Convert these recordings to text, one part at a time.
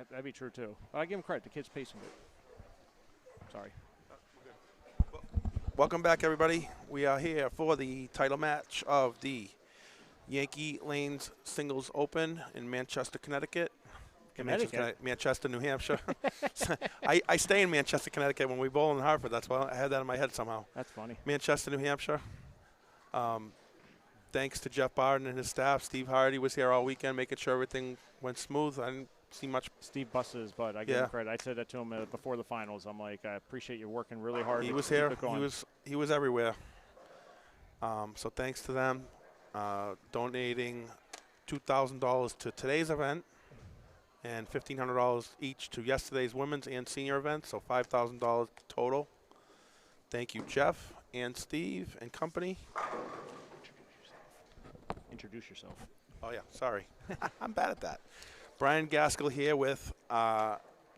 That'd be true too. I give him credit. The kid's pacing it. Sorry. Welcome back, everybody. We are here for the title match of the Yankee Lanes Singles Open in Manchester, Connecticut. Manchester, New Hampshire. I stay in Manchester, Connecticut when we bowl in Hartford. That's why I had that in my head somehow. That's funny. Manchester, New Hampshire. Thanks to Jeff Barden and his staff. Steve Hardy was here all weekend making sure everything went smooth. I didn't see much. Steve busted his butt. I give him credit. I said that to him before the finals. I'm like, I appreciate you working really hard. He was here. He was everywhere. So thanks to them. Donating $2,000 to today's event and $1,500 each to yesterday's women's and senior event, so $5,000 total. Thank you, Jeff and Steve and company. Introduce yourself. Oh, yeah, sorry. I'm bad at that. Brian Gaskell here with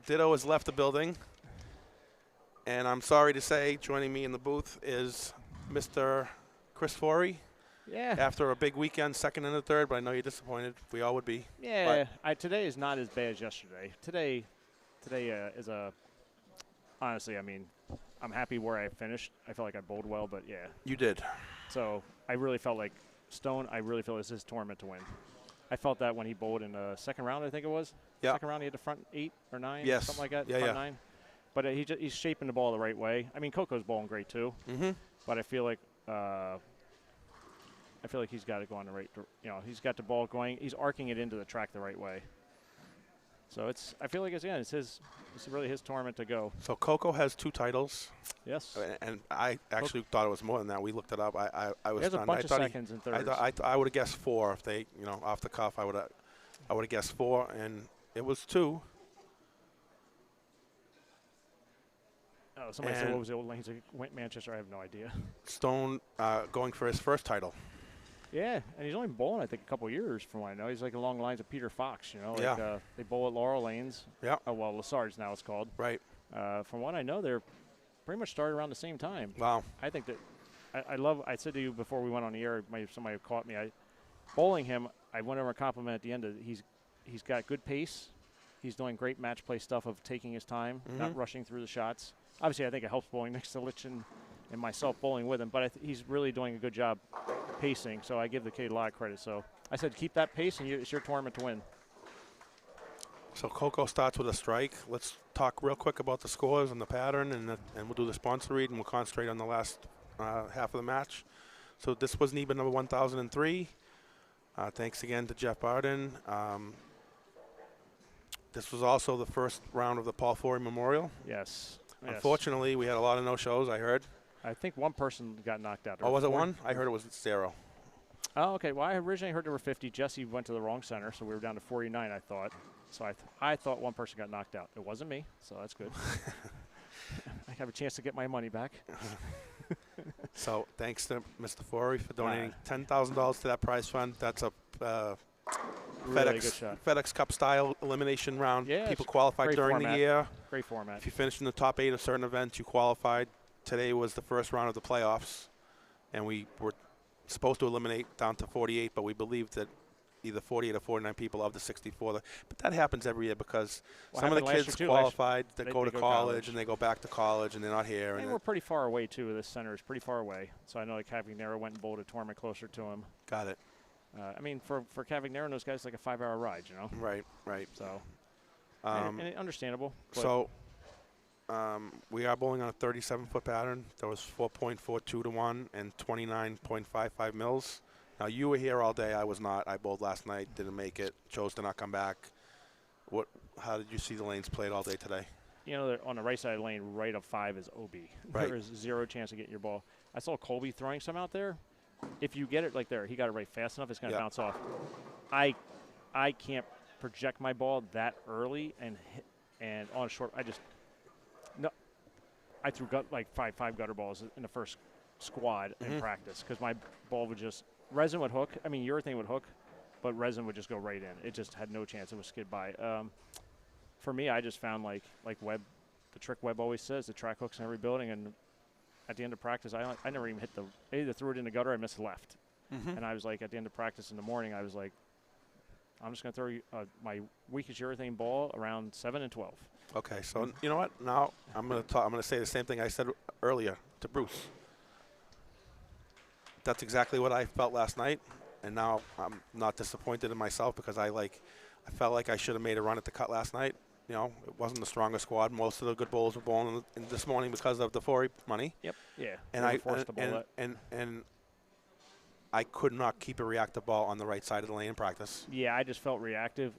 Ditto has left the building. And I'm sorry to say, joining me in the booth is Mr. Chris Forey. Yeah. After a big weekend, second and a third, but I know you're disappointed. We all would be. Yeah. Today is not as bad as yesterday. Today is a – honestly, I mean, I'm happy where I finished. I felt like I bowled well, but, yeah. You did. So I really felt like Stone, I really feel this is his tournament to win. I felt that when he bowled in the second round, I think it was. Yeah. Second round, he had the front 8 or 9, yes. something like that, yeah, front 9. But he's shaping the ball the right way. I mean, Coco's bowling great too. Mm-hmm. But I feel like he's got it going the right. He's got the ball going. He's arcing it into the track the right way. So I feel like it's really his tournament to go. So Coco has 2 titles. Yes. And I actually thought it was more than that. We looked it up. I was. There's a bunch of seconds and thirds. I would have guessed 4 if they, off the cuff. I would have guessed 4, and it was 2. Oh, somebody said what was the old lane? He went Manchester. I have no idea. Stone going for his first title. Yeah, and he's only bowling, I think, a couple of years from what I know. He's like along the lines of Peter Fox, they bowl at Laurel Lanes. Yeah. Oh, well, Lassard's now it's called. Right. From what I know, they're pretty much started around the same time. Wow. I think that I said to you before we went on the air, somebody caught me. Bowling him, I went over a compliment at the end. He's got good pace. He's doing great match play stuff of taking his time, not rushing through the shots. Obviously, I think it helps bowling next to Lich and myself bowling with him, but he's really doing a good job pacing, so I give the kid a lot of credit. So I said keep that pace, and it's your tournament to win. So Coco starts with a strike. Let's talk real quick about the scores and the pattern, and we'll do the sponsor read, and we'll concentrate on the last half of the match. So this was NEBA number 1003. Thanks again to Jeff Barden. This was also the first round of the Paul Forey Memorial. Yes. Unfortunately, we had a lot of no-shows, I heard. I think one person got knocked out. Oh, was it one? I heard it was 0. Oh, okay. Well, I originally heard there were 50. Jesse went to the wrong center, so we were down to 49, I thought. So I thought one person got knocked out. It wasn't me, so that's good. I have a chance to get my money back. So thanks to Mr. Forey for donating $10,000 to that prize fund. That's a really good shot. FedEx Cup style elimination round. Yeah, people qualified during the year. Great format. If you finished in the top 8 of certain events, you qualified. Today was the first round of the playoffs, and we were supposed to eliminate down to 48, but we believed that either 48 or 49 people of the 64. But that happens every year because some of the kids qualified that go to college and they go back to college and they're not here. And we're pretty far away, too. This center is pretty far away. So I know like Cavagnaro went and bowled a tournament closer to him. Got it. I mean, for Cavagnaro and those guys, it's like a 5-hour ride, Right, right. So, and understandable. So we are bowling on a 37-foot pattern. There was 4.42 to 1 and 29.55 mils. Now, you were here all day. I was not. I bowled last night, didn't make it, chose to not come back. How did you see the lanes played all day today? On the right side of the lane, right of 5 is OB. Right. There is 0 chance of getting your ball. I saw Colby throwing some out there. If you get it like there, he got it right fast enough, it's going to bounce off. I can't project my ball that early and on a short. I threw five gutter balls in the first squad in practice because my ball would just resin would hook. I mean, urethane would hook, but resin would just go right in. It just had no chance. It would skid by. For me, I just found like Webb, the trick Webb always says, the track hooks in every building, and at the end of practice, I never even hit I either threw it in the gutter or I missed left. And I was like, at the end of practice in the morning, I was like, I'm just going to throw you, my weakest urethane ball around 7 and 12. Okay, so you know what? Now I'm going to say the same thing I said earlier to Bruce. That's exactly what I felt last night, and now I'm not disappointed in myself because I felt like I should have made a run at the cut last night. You know, it wasn't the strongest squad. Most of the good bowls were bowling in this morning because of the Forey money. Yep. Yeah. And I could not keep a reactive ball on the right side of the lane in practice. Yeah, I just felt reactive.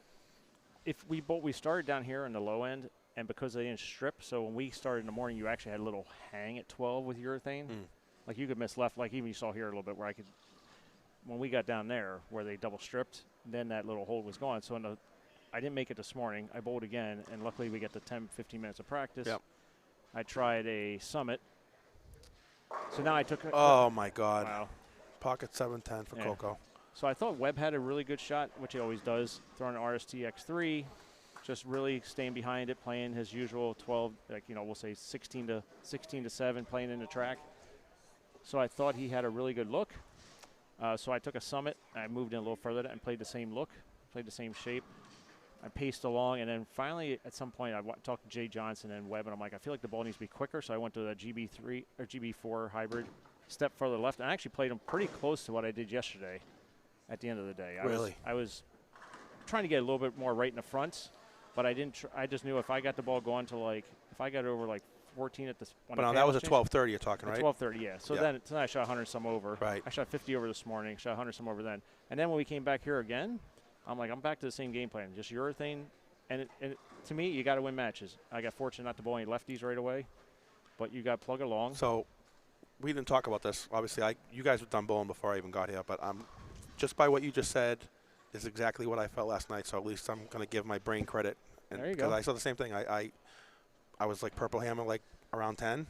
If we started down here in the low end, and because they didn't strip, so when we started in the morning, you actually had a little hang at 12 with urethane. Like you could miss left, like even you saw here a little bit where I could. When we got down there where they double stripped, then that little hold was gone. So I didn't make it this morning. I bowled again, and luckily we got the 10, 15 minutes of practice. Yep. I tried a summit. So now I took. Oh my God! Wow. Pocket 710 for Coco. So I thought Webb had a really good shot, which he always does, throwing an RST X3, just really staying behind it, playing his usual 12, like, you know, we'll say 16 to 7, playing in the track. So I thought he had a really good look. So I took a summit, I moved in a little further and played the same look, played the same shape. I paced along, and then finally at some point I talked to Jay Johnson and Webb, and I'm like, I feel like the ball needs to be quicker, so I went to the GB3 or GB4 hybrid. Step further left, and I actually played him pretty close to what I did yesterday at the end of the day. I was trying to get a little bit more right in the front, but I didn't. I just knew if I got the ball going to if I got over 14 at this. But now that was a 12:30 you're talking, right? 12:30, yeah. So then I shot 100 some over. Right. I shot 50 over this morning, shot 100 some over then. And then when we came back here again, I'm like, I'm back to the same game plan, just urethane. And to me, you got to win matches. I got fortunate not to bowl any lefties right away, but you got to plug along. So we didn't talk about this. Obviously, you guys have done bowling before I even got here, but just by what you just said is exactly what I felt last night. So at least I'm going to give my brain credit. And there you go. Because I saw the same thing. I was like purple hammer around 10,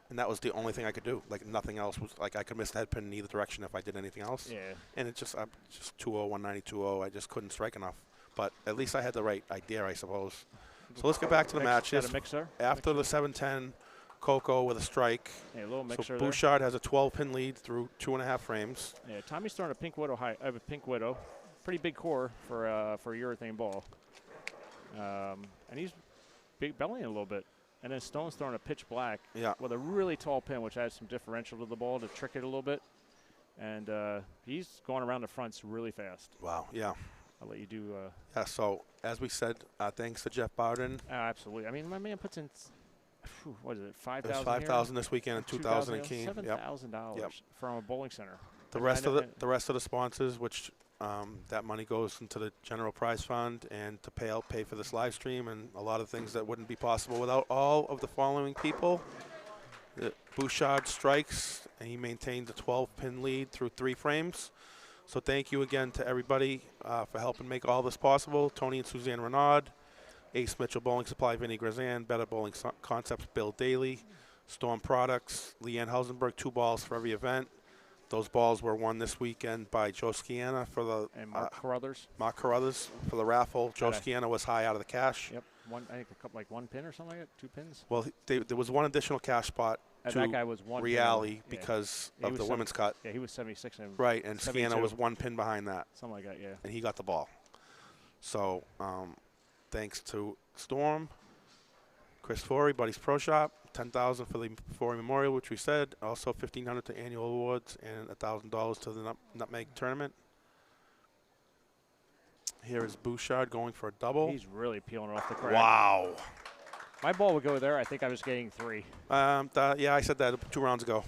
and that was the only thing I could do. Like nothing else was I could miss the head pin in either direction if I did anything else. Yeah. And it's just 2-0, 190, 2-0. I just couldn't strike enough. But at least I had the right idea, I suppose. So let's get back to the matches. After the 7-10. Coco with a strike. Yeah, a little mixer so Bouchard has a 12-pin lead through 2.5 frames. Yeah, Tommy's throwing a Pink Widow high. I have a Pink Widow, pretty big core for a urethane ball, and he's big bellying a little bit. And then Stone's throwing a pitch black with a really tall pin, which adds some differential to the ball to trick it a little bit. And he's going around the fronts really fast. Wow. Yeah. I'll let you do. Yeah. So as we said, thanks to Jeff Bowden. Absolutely. I mean, my man puts in. What is it? 5,000. It was 5,000 this weekend and 2,000 in Keene. $7,000 from a bowling center. The rest of the sponsors, which that money goes into the general prize fund and to pay for this live stream and a lot of things that wouldn't be possible without all of the following people. Bouchard strikes and he maintains a 12-pin lead through 3 frames. So thank you again to everybody for helping make all this possible. Tony and Suzanne Renaud. Ace Mitchell Bowling Supply, Vinny Grazan, Better Bowling Concepts, Bill Daly, Storm Products, Leanne Hausenberg, 2 balls for every event. Those balls were won this weekend by Joe Scianna for the and Mark Carruthers. Mark Carruthers for the raffle. Joe Scianna was high out of the cash. Yep, I think like 1 pin or something like that, 2 pins. Well, there was 1 additional cash spot and to that guy was 1 Reali because of the women's cut. Yeah, he was 76. And right, and Scianna was 1 pin behind that. Something like that, yeah. And he got the ball. So thanks to Storm, Chris Forey, Buddy's Pro Shop, $10,000 for the Forey Memorial, which we said. Also $1,500 to annual awards and $1,000 to the Nutmeg Tournament. Here is Bouchard going for a double. He's really peeling it off the crack. Wow. My ball would go there. I think I was getting 3. Yeah, I said that 2 rounds ago.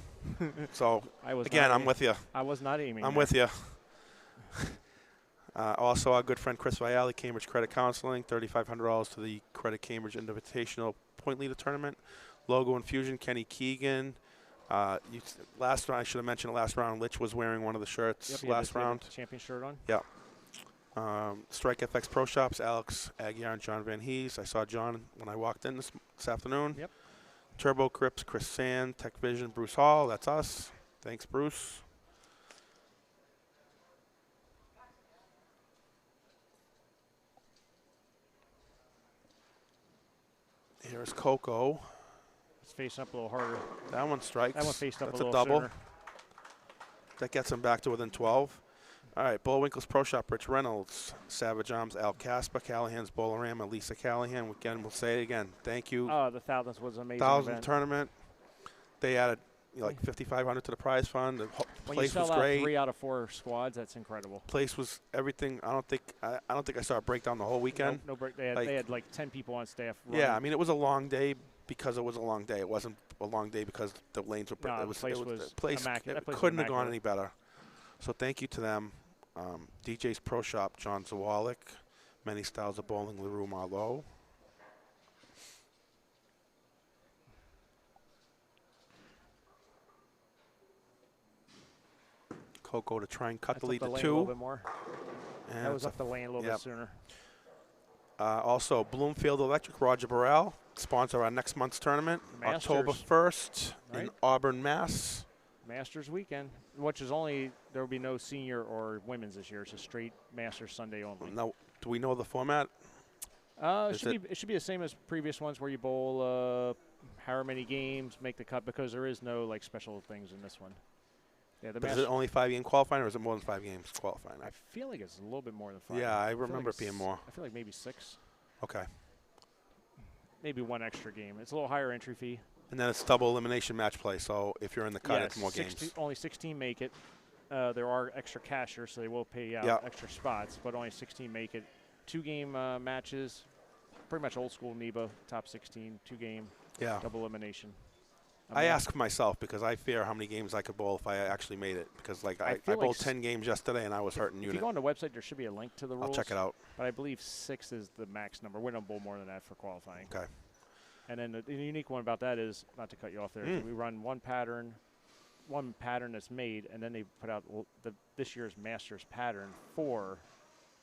So again, I'm with you. I was not aiming. I'm with you. Also, our good friend Chris Viali, Cambridge Credit Counseling, $3,500 to the Credit Cambridge Invitational Point Leader Tournament. Logo Infusion, Kenny Keegan. Last round, I should have mentioned last round, Litch was wearing one of the shirts last round. Champion shirt on? Yeah. Strike FX Pro Shops, Alex Aguiar and John Van Hees. I saw John when I walked in this afternoon. Yep. Turbo Crips, Chris Sand, TechVision, Bruce Hall. That's us. Thanks, Bruce. Here's Coco. It's facing up a little harder. That one strikes. That one faced up That's a little double. sooner. That gets him back to within 12. All right, Bullwinkle's Pro Shop, Rich Reynolds, Savage Arms, Al Casper, Callahan's Bolorama, Lisa Callahan. Again, we'll say it again. Thank you. Oh, the thousands was an amazing 1,000 event. tournament. They added like 5,500 to the prize fund. The When place you was sell out great. 3 out of 4 squads, that's incredible. Place was everything. I don't think I saw a breakdown the whole weekend. No break. They had like 10 people on staff. Yeah, I mean it was a long day because it was a long day. It wasn't a long day because the lanes were. No, the place place immaculate. That place was couldn't have gone immaculate. any better. So thank you to them. DJ's Pro Shop, John Zawalik, Many Styles of Bowling, LaRue Marlowe. Coco to try and cut That's the up lead the to lane 2. a little bit more. And That was it's up the lane a little bit sooner. also, Bloomfield Electric, Roger Burrell, sponsor our next month's tournament, Masters. October 1st in Right. Auburn, Mass. Masters weekend, which is only, there will be no senior or women's this year. It's a straight Masters Sunday only. Now, do we know the format? It should be the same as previous ones where you bowl however many games, make the cut, because there is no like special things in this one. Yeah, the But is Masters, it only 5-game qualifying, or is it more than 5 games qualifying? I feel like it's a little bit more than 5. Yeah, I feel remember like it being more. I feel like maybe 6, Okay. maybe 1 extra game. It's a little higher entry fee. And then it's double elimination match play, so if you're in the cut, Yes, it's more games. Only 16 make it. There are extra cashers, so they will pay out Yeah. extra spots, but only 16 make it. 2-game matches, pretty much old school NEBA, top 16, 2-game, Yeah. double elimination. I ask myself because I fear how many games I could bowl if I actually made it. Because like I feel like bowled 10 games yesterday and I was hurting If unit. you go on the website, there should be a link to the rules. I'll check it out. But I believe 6 is the max number. We don't bowl more than that for qualifying. Okay. And then the unique one about that is, not to cut you off there, is we run one pattern that's made, and then they put out this year's Masters pattern for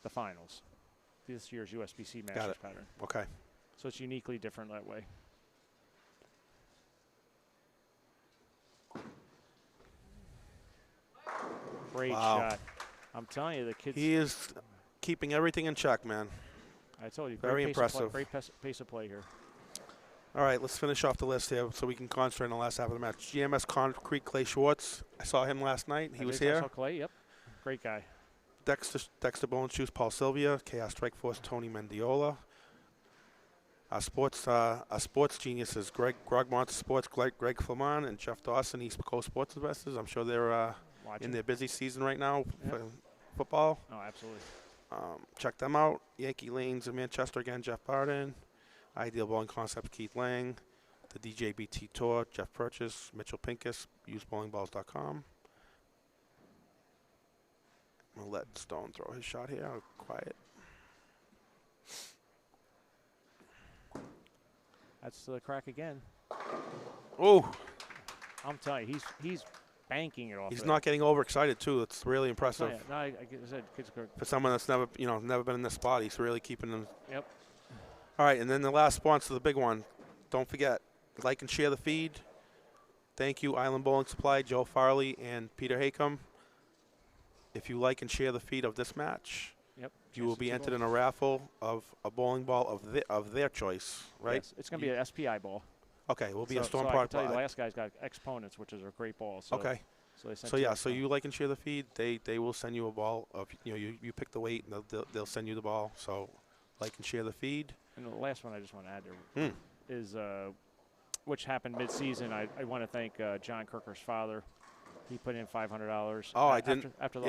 the finals. This year's USBC Masters pattern. Okay. So it's uniquely different that way. Great shot. I'm telling you, the kids. He is keeping everything in check, man. I told you, Very impressive. Great pace of play here. All right, let's finish off the list here so we can concentrate on the last half of the match. GMS Concrete, Clay Schwartz. I saw him last night. He was here. I saw Clay, yep. Great guy. Dexter Bone Shoes, Paul Sylvia. Chaos Strike Force, Tony Mendiola. Our sports geniuses, Greg Monster Sports, Greg Flaman, and Jeff Dawson, East Coast Sports Investors. I'm sure they're in their busy season right now for football. Oh, absolutely. Check them out. Yankee Lanes in Manchester again, Jeff Barden. Ideal Bowling Concepts, Keith Lang. The DJBT Tour, Jeff Purchase, Mitchell Pincus, usebowlingballs.com. I'm going to let Stone throw his shot here. Quiet. That's the crack again. Oh, I'm telling you, he's banking it off. he's not getting overexcited too. It's really impressive. No, I said kids are. For someone that's never been in this spot, he's really keeping them. Yep. All right, and then the last sponsor, the big one. Don't forget, like and share the feed. Thank you, Island Bowling Supply, Joe Farley and Peter Haycom. If you like and share the feed of this match, you will be entered in a raffle of a bowling ball of their choice, right? Yes, it's going to be an SPI ball. Okay, we'll be a Storm so Park I can tell you, ball. the last guy's got Exponents, which is a great ball. So Okay. So they sent So so you like and share the feed. They will send you a ball of you pick the weight and they'll send you the ball. So like and share the feed. And the last one I just want to add there is which happened mid-season. I want to thank John Kirker's father. He put in $500. Oh, I didn't. After the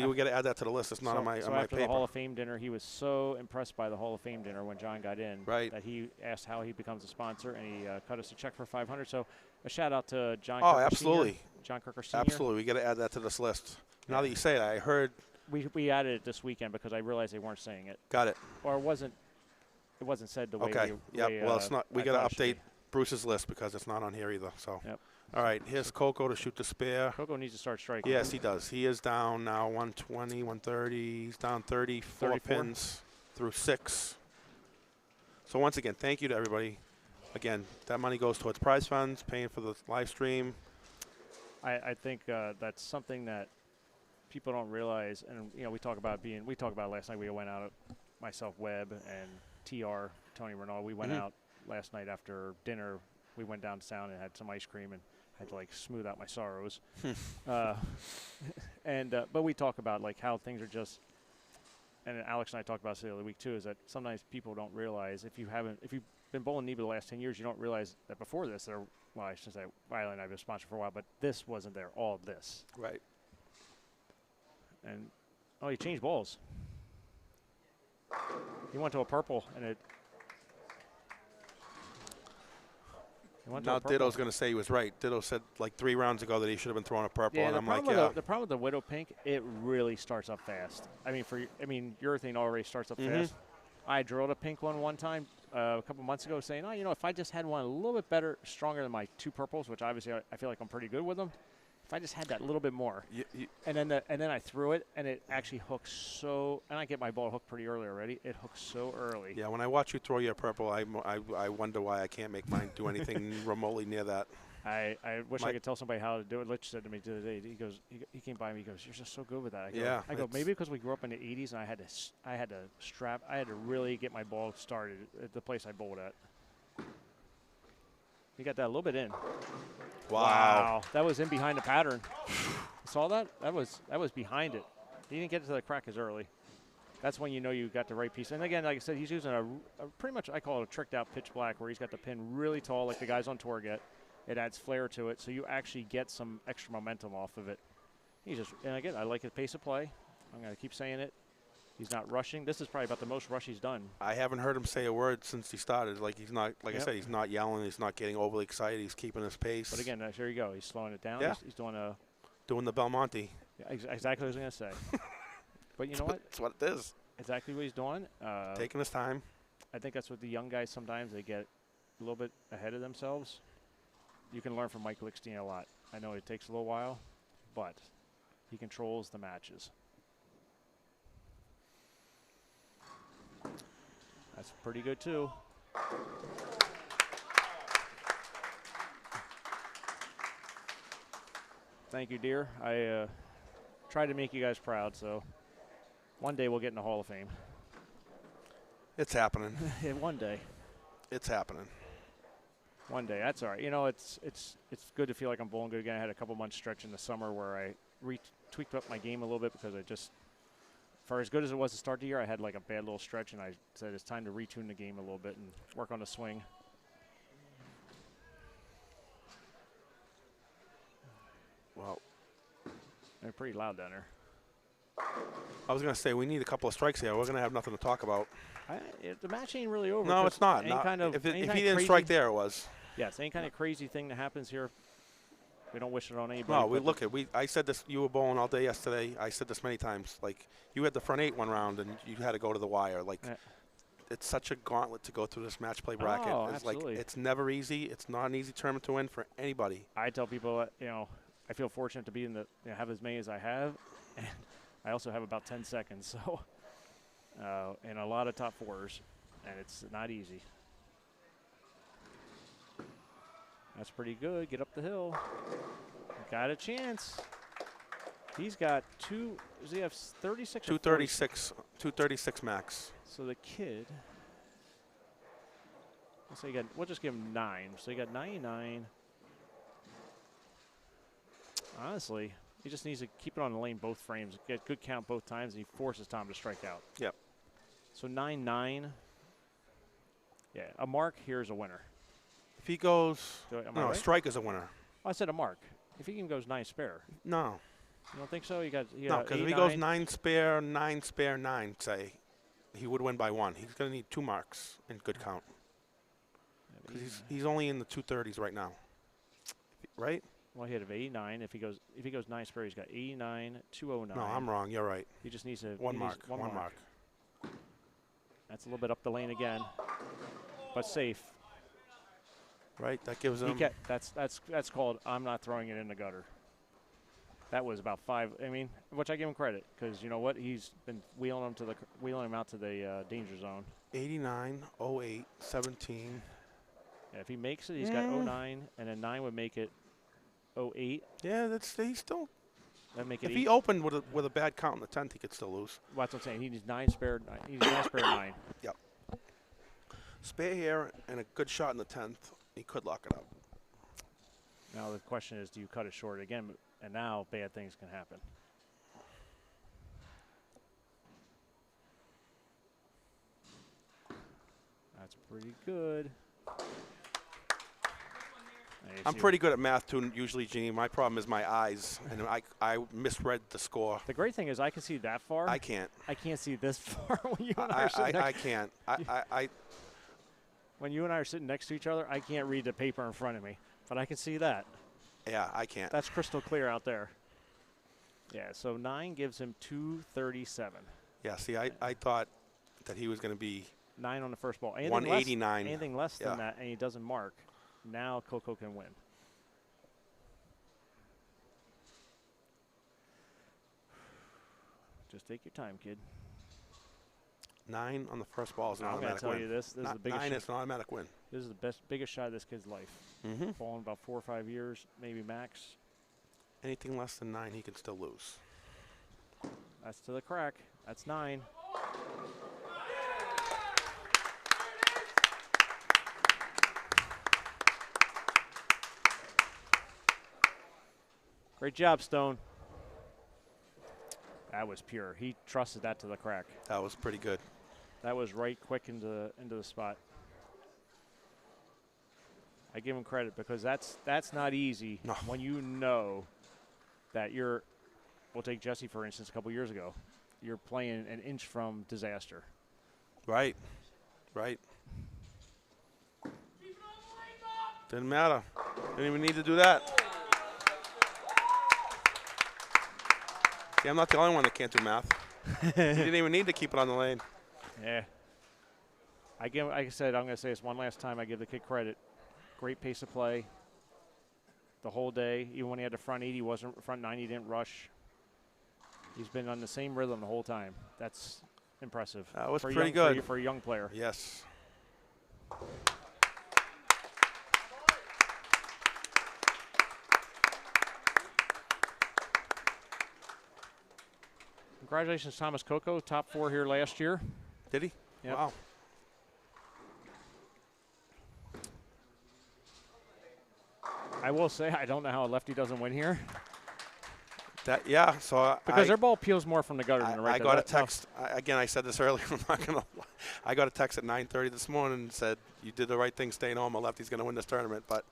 we got to add that to the list. It's not on my after paper. the Hall of Fame dinner, he was so impressed by the Hall of Fame dinner when John got in that he asked how he becomes a sponsor, and he cut us a check for $500. So a shout out to John. Oh, Kirker absolutely. Sr., John Kirker Sr. Absolutely, we got to add that to this list. Now that you say it, I heard. We added it this weekend because I realized they weren't saying it. Got it. Or it wasn't said the way. Okay. Well, it's not. We got to update Bruce's list because it's not on here either. So. Yep. All right, here's Coco to shoot the spare. Coco needs to start striking. Yes, he does. He is down now 120, 130. He's down 34 pins through 6. So once again, thank you to everybody. Again, that money goes towards prize funds, paying for the live stream. I think that's something that people don't realize. And, we talk about last night. We went out, myself, Webb, and TR, Tony Renault. We went out last night after dinner. We went downtown and had some ice cream and had to smooth out my sorrows. And but we talk about like how things are just, and Alex and I talked about this the other week too, is that sometimes people don't realize if you've been bowling NEBA the last 10 years, you don't realize that before this, well, I should say, Riley and I have been sponsored for a while, but this wasn't there, all of this. Right. And, oh, he changed balls. He went to a purple, and it. Now Ditto's going to say he was right. Ditto said like 3 rounds ago that he should have been throwing a purple, Yeah, and I'm like, yeah. The problem with the Widow Pink, it really starts up fast. I mean, urethane already starts up fast. I drilled a pink one time a couple months ago, saying, oh, you know, if I just had one a little bit better, stronger than my 2 purples, which obviously I feel like I'm pretty good with them. If I just had that little bit more, and then I threw it, and it actually hooks so, and I get my ball hooked pretty early already. It hooks so early. Yeah, when I watch you throw your purple, I wonder why I can't make mine do anything remotely near that. I wish I could tell somebody how to do it. Litch said to me the other day, he came by me, he goes, you're just so good with that. I go, maybe because we grew up in the 80s, and I had to really get my ball started at the place I bowled at. You got that a little bit in. Wow. That was in behind the pattern. Saw that? That was behind it. He didn't get to the crack as early. That's when you know you got the right piece. And again, like I said, he's using a pretty much, I call it a tricked out pitch black, where he's got the pin really tall like the guys on tour get. It adds flair to it, so you actually get some extra momentum off of it. And again, I like his pace of play. I'm going to keep saying it. He's not rushing. This is probably about the most rush he's done. I haven't heard him say a word since he started. Like he's not, like I said, he's not yelling. He's not getting overly excited. He's keeping his pace. But again, there you go. He's slowing it down. Yeah. He's doing the Belmonte. Yeah, exactly what I was going to say. But you know what? That's what it is. Exactly what he's doing. Taking his time. I think that's what the young guys sometimes, they get a little bit ahead of themselves. You can learn from Mike Lickstein a lot. I know it takes a little while, but he controls the matches. That's pretty good, too. Thank you, dear. I tried to make you guys proud, so one day we'll get in the Hall of Fame. It's happening. One day. It's happening. One day. That's all right. You know, it's good to feel like I'm bowling good again. I had a couple months stretch in the summer where I tweaked up my game a little bit because I just, for as good as it was to start the year, I had like a bad little stretch, and I said it's time to retune the game a little bit and work on the swing. Well, they're pretty loud down there. I was going to say, we need a couple of strikes here. We're going to have nothing to talk about. The match ain't really over. No, it's not. If he didn't strike there, it was. Yes, any kind of crazy thing that happens here, we don't wish it on anybody. No, I said this, you were bowling all day yesterday. I said this many times. Like, you had the front 8 one round, and you had to go to the wire. Like, it's such a gauntlet to go through this match play bracket. Oh, it's absolutely. Like, it's never easy. It's not an easy tournament to win for anybody. I tell people, I feel fortunate to be have as many as I have, and I also have about 10 seconds, so and a lot of top 4s, and it's not easy. That's pretty good. Get up the hill. Got a chance. He's got does he have 36? 236. 236 max. So the kid, we'll just give him 9. So he got 99. Honestly, he just needs to keep it on the lane both frames, get good count both times, and he forces Tom to strike out. Yep. So 9-9. Yeah, a mark here is a winner. If he goes, right? A strike is a winner. I said a mark. If he even goes 9 spare. No. You don't think so? No, because if he goes 9 spare, 9 spare, 9, say, he would win by 1. He's going to need 2 marks in good count. Because he's only in the 230s right now. Right? Well, he had 89. If he goes 9 spare, he's got 89, 209. No, I'm wrong. You're right. He just needs to one mark. That's a little bit up the lane again, but safe. Right. That gives him. That's called I'm not throwing it in the gutter. That was about 5. I mean, which I give him credit because you know what? He's been wheeling him out to the danger zone. 89, 08, 17. Yeah, if he makes it, he's got 09, and then 9 would make it 08. Yeah, he's still. That'd make it. If he opened with a bad count in the 10th, he could still lose. Well, that's what I'm saying. He needs 9 spare. He needs 9 spare 9. Yep. Spare here and a good shot in the 10th. He could lock it up. Now the question is, do you cut it short again? And now bad things can happen. That's pretty good. I'm pretty good at math too, usually, Gene. My problem is my eyes, and I misread the score. The great thing is I can see that far. I can't. I can't see this far when you and I are sitting next. I can't. When you and I are sitting next to each other, I can't read the paper in front of me, but I can see that. Yeah, I can't. That's crystal clear out there. Yeah, so 9 gives him 237. Yeah, see, I thought that he was going to be 9 on the first ball. 189. Anything less than that, and he doesn't mark. Now Coco can win. Just take your time, kid. 9 on the first ball is an I'm automatic going to tell win. you this. This is the biggest 9 is an automatic win. This is the biggest shot of this kid's life. Mm-hmm. Ball in about 4 or 5 years, maybe max. Anything less than 9, he can still lose. That's to the crack. That's 9. Great job, Stone. That was pure. He trusted that to the crack. That was pretty good. That was right quick into the spot. I give him credit because that's not easy when you know that you're. We'll take Jesse for instance. A couple years ago, you're playing an inch from disaster. Right. Didn't matter. Didn't even need to do that. See, I'm not the only one that can't do math. You didn't even need to keep it on the lane. Yeah. Like I said, I'm going to say this one last time. I give the kid credit. Great pace of play the whole day. Even when he had the front 80, front 90, he didn't rush. He's been on the same rhythm the whole time. That's impressive. That was pretty good. For a young player. Yes. Congratulations, Thomas Coco, top 4 here last year. Did he? Yep. Wow. I will say I don't know how a lefty doesn't win here. Because their ball peels more from the gutter than the right. I got a text. Again, I said this earlier. I'm not going to lie. I got a text at 9:30 this morning and said, you did the right thing staying home. A lefty's going to win this tournament. But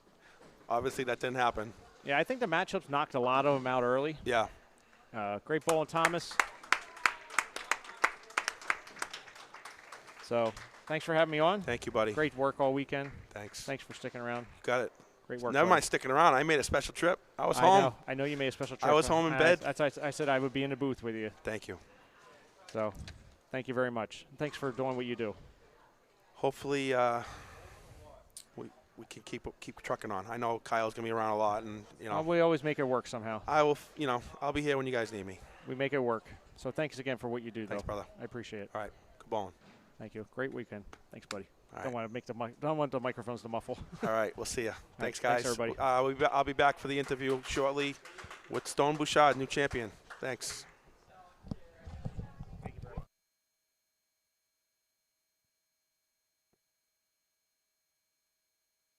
obviously that didn't happen. Yeah, I think the matchups knocked a lot of them out early. Yeah. Great bowling, Thomas. So thanks for having me on. Thank you, buddy. Great work all weekend. Thanks. Thanks for sticking around. Got it. Great work. Never mind sticking around. I made a special trip. I was home. I know you made a special trip. I was home in bed. I said I would be in the booth with you. Thank you. So thank you very much. Thanks for doing what you do. Hopefully we can keep trucking on. I know Kyle's going to be around a lot, and we always make it work somehow. I will. I'll be here when you guys need me. We make it work. So thanks again for what you do. Thanks, brother. I appreciate it. All right. Good bowling. Thank you. Great weekend. Thanks, buddy. All right. Don't want the microphones to muffle. All right. We'll see you. Thanks, guys. Thanks, everybody. I'll be back for the interview shortly with Stone Bouchard, new champion. Thanks.